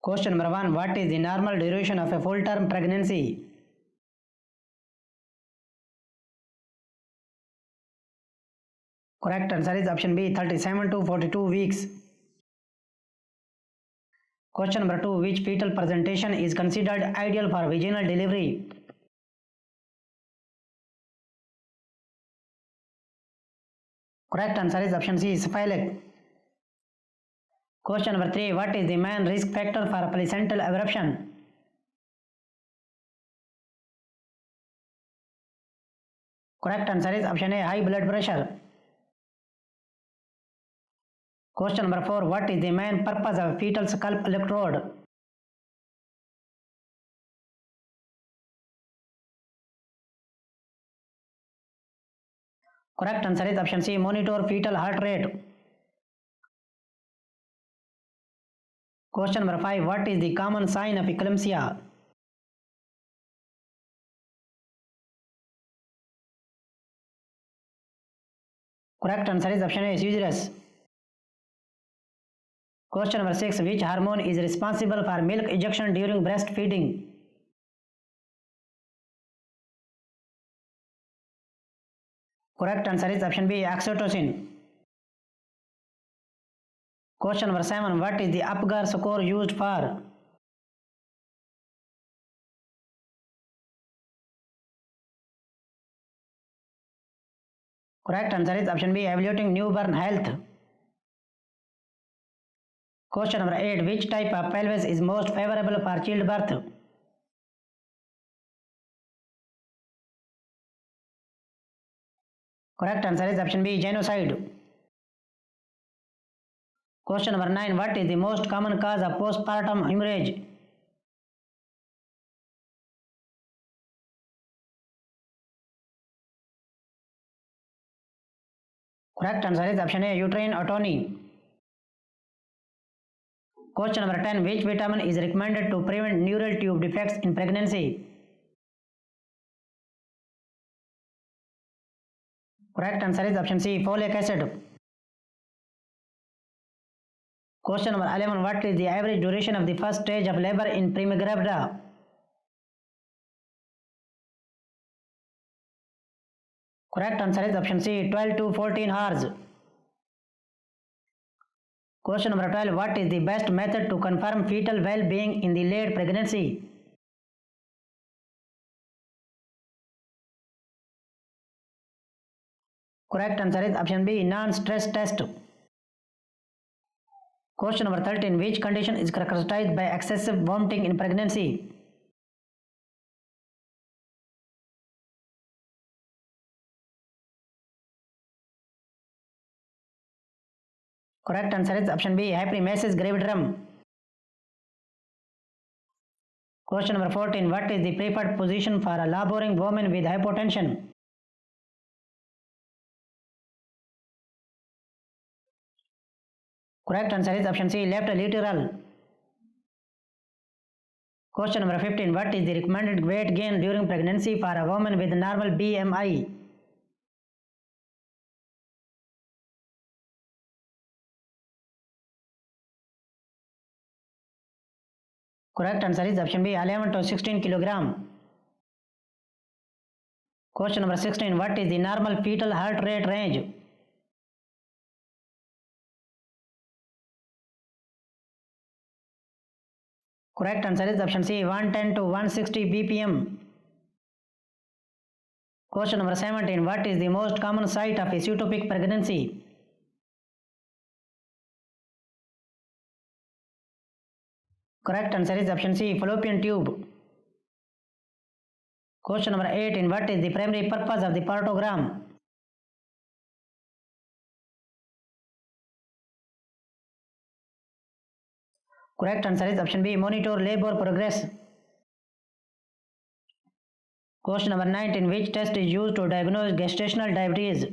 Question number 1. What is the normal duration of a full-term pregnancy? Correct answer is option B, 37 to 42 weeks. Question number 2. Which fetal presentation is considered ideal for vaginal delivery? Correct answer is option C, cephalic. Question number 3. What is the main risk factor for placental abruption? Correct answer is option A, high blood pressure. Question number 4. What is the main purpose of fetal scalp electrode? Correct answer is option C, monitor fetal heart rate. Question number 5. What is the common sign of eclampsia? Correct answer is option A, seizures. Question number 6. Which hormone is responsible for milk ejection during breastfeeding? Correct answer is option B, oxytocin. Question number 7. What is the Apgar score used for? Correct answer is option B, evaluating newborn health. Question number 8. Which type of pelvis is most favorable for childbirth? Correct answer is option B, genocide. Question number 9. What is the most common cause of postpartum hemorrhage? Correct answer is option A, uterine atony. Question number 10. Which vitamin is recommended to prevent neural tube defects in pregnancy? Correct answer is option C, folic acid. Question number 11. What is the average duration of the first stage of labor in primigravida? Correct answer is option C, 12 to 14 hours. Question number 12. What is the best method to confirm fetal well-being in the late pregnancy? Correct answer is option B, non-stress test. Question number 13. Which condition is characterized by excessive vomiting in pregnancy? Correct answer is option B, hyperemesis gravidarum. Question number 14. What is the preferred position for a laboring woman with hypotension? Correct answer is option C, left lateral. Question number 15. What is the recommended weight gain during pregnancy for a woman with normal BMI? Correct answer is option B, 11 to 16 kilogram. Question number 16. What is the normal fetal heart rate range? Correct answer is option C, 110 to 160 bpm. Question number 17. What is the most common site of ectopic pregnancy? Correct answer is option C, fallopian tube. Question number 18. What is the primary purpose of the partogram? Correct answer is option B, monitor labor progress. Question number 19. Which test is used to diagnose gestational diabetes?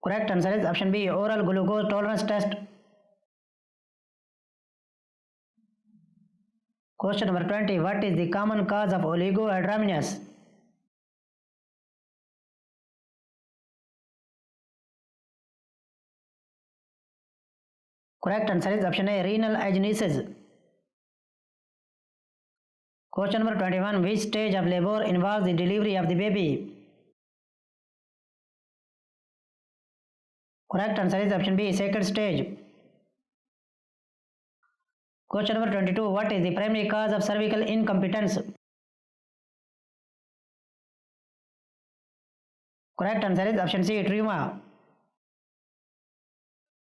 Correct answer is option B, oral glucose tolerance test. Question number 20. What is the common cause of oligohydramnios? Correct answer is option A, renal agenesis. Question number 21. Which stage of labor involves the delivery of the baby? Correct answer is option B, second stage. Question number 22. What is the primary cause of cervical incompetence? Correct answer is option C, trauma.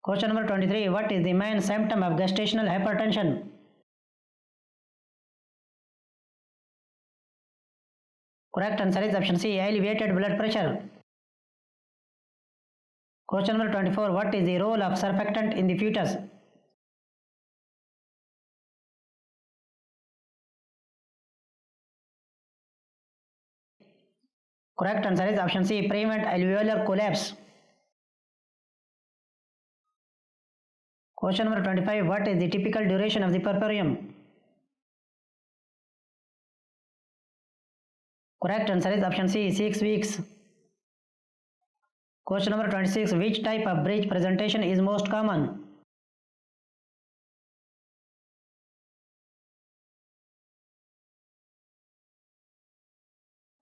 Question number 23. What is the main symptom of gestational hypertension? Correct answer is option C, elevated blood pressure. Question number 24. What is the role of surfactant in the fetus? Correct answer is option C, prevent alveolar collapse. Question number 25. What is the typical duration of the puerperium? Correct answer is option C, 6 weeks. Question number 26. Which type of bridge presentation is most common?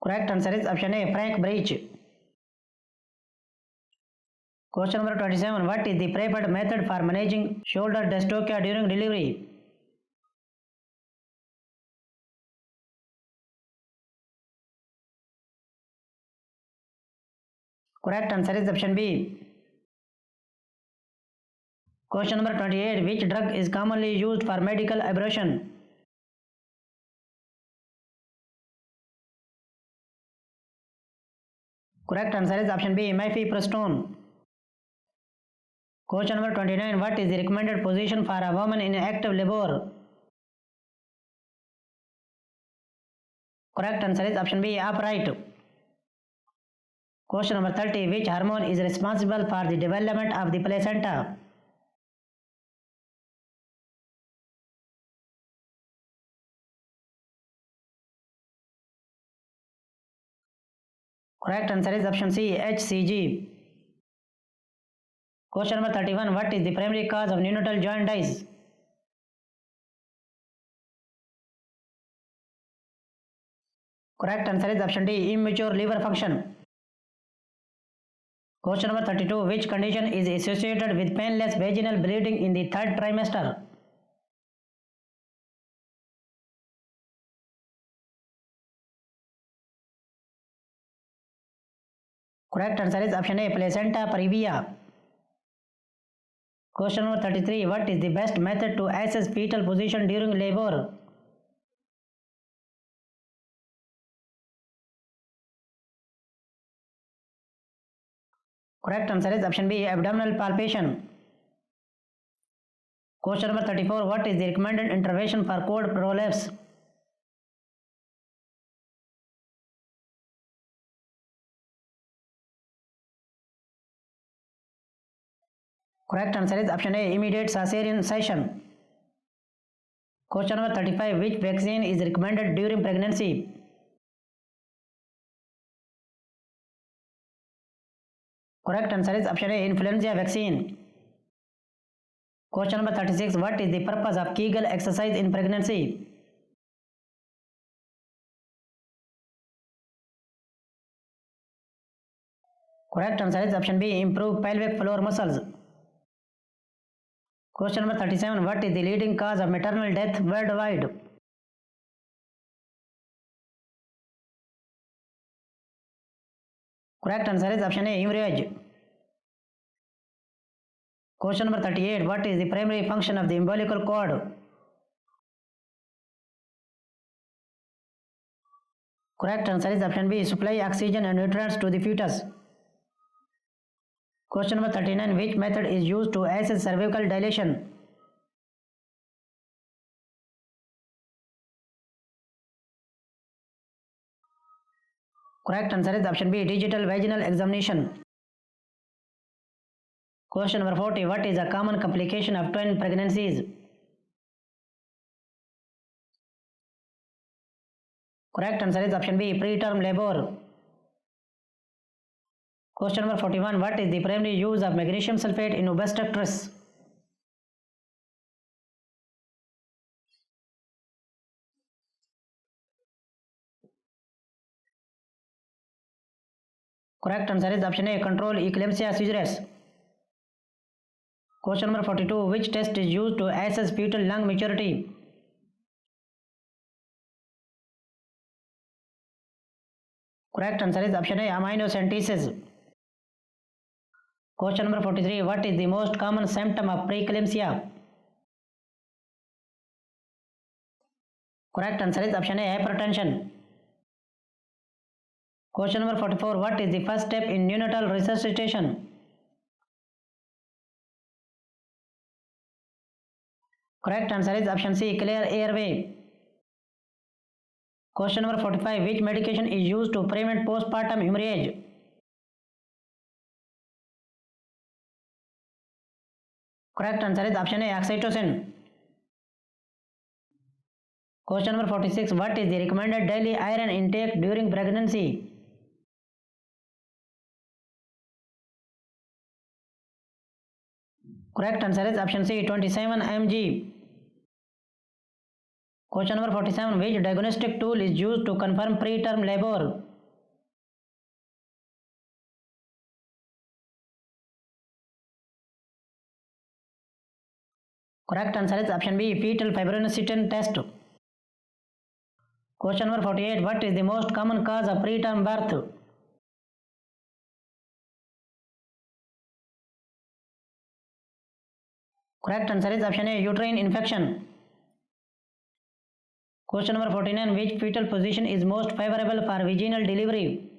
Correct answer is option A, Frank bridge. Question number 27. What is the preferred method for managing shoulder dystocia during delivery? Correct answer is option B. Question number 28. Which drug is commonly used for medical abortion? Correct answer is option B, mifepristone. Question number 29. What is the recommended position for a woman in active labor? Correct answer is option B, upright. Question number 30. Which hormone is responsible for the development of the placenta? Correct answer is option C, HCG. Question number 31. What is the primary cause of neonatal jaundice? Correct answer is option D, immature liver function. Question number 32. Which condition is associated with painless vaginal bleeding in the third trimester? Correct answer is option A, placenta previa. Question number 33. What is the best method to assess fetal position during labor? Correct answer is option B, abdominal palpation. Question number 34. What is the recommended intervention for cord prolapse? Correct answer is option A, immediate cesarean section. Question number 35. Which vaccine is recommended during pregnancy? Correct answer is option A, influenza vaccine. Question number 36. What is the purpose of Kegel exercise in pregnancy? Correct answer is option B, improve pelvic floor muscles. Question number 37. What is the leading cause of maternal death worldwide? Correct answer is option A, hemorrhage. Question number 38. What is the primary function of the umbilical cord? Correct answer is option B, supply oxygen and nutrients to the fetus. Question number 39. Which method is used to assess cervical dilation? Correct answer is option B, digital vaginal examination. Question number 40. What is a common complication of twin pregnancies? Correct answer is option B, preterm labor. Question number 41. What is the primary use of magnesium sulfate in obstetrics? Correct answer is option A, control eclampsia seizures. Question number 42. Which test is used to assess fetal lung maturity? Correct answer is option A, amniocentesis. Question number 43. What is the most common symptom of preeclampsia? Correct answer is option A, hypertension. Question number 44. What is the first step in neonatal resuscitation? Correct answer is option C, clear airway. Question number 45. Which medication is used to prevent postpartum hemorrhage? Correct answer is option A, oxytocin. Question number 46. What is the recommended daily iron intake during pregnancy? Correct answer is option C, 27 mg. Question number 47. Which diagnostic tool is used to confirm preterm labor? Correct answer is option B, fetal fibrinogen test. Question number 48. What is the most common cause of preterm birth? Correct answer is option A, uterine infection. Question number 49. Which fetal position is most favorable for vaginal delivery?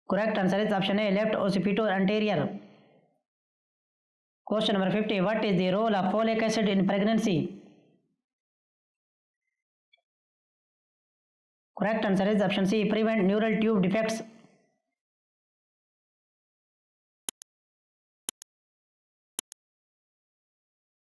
Correct answer is option A, left occipital anterior. Question number 50. What is the role of folic acid in pregnancy? Correct answer is option C, prevent neural tube defects.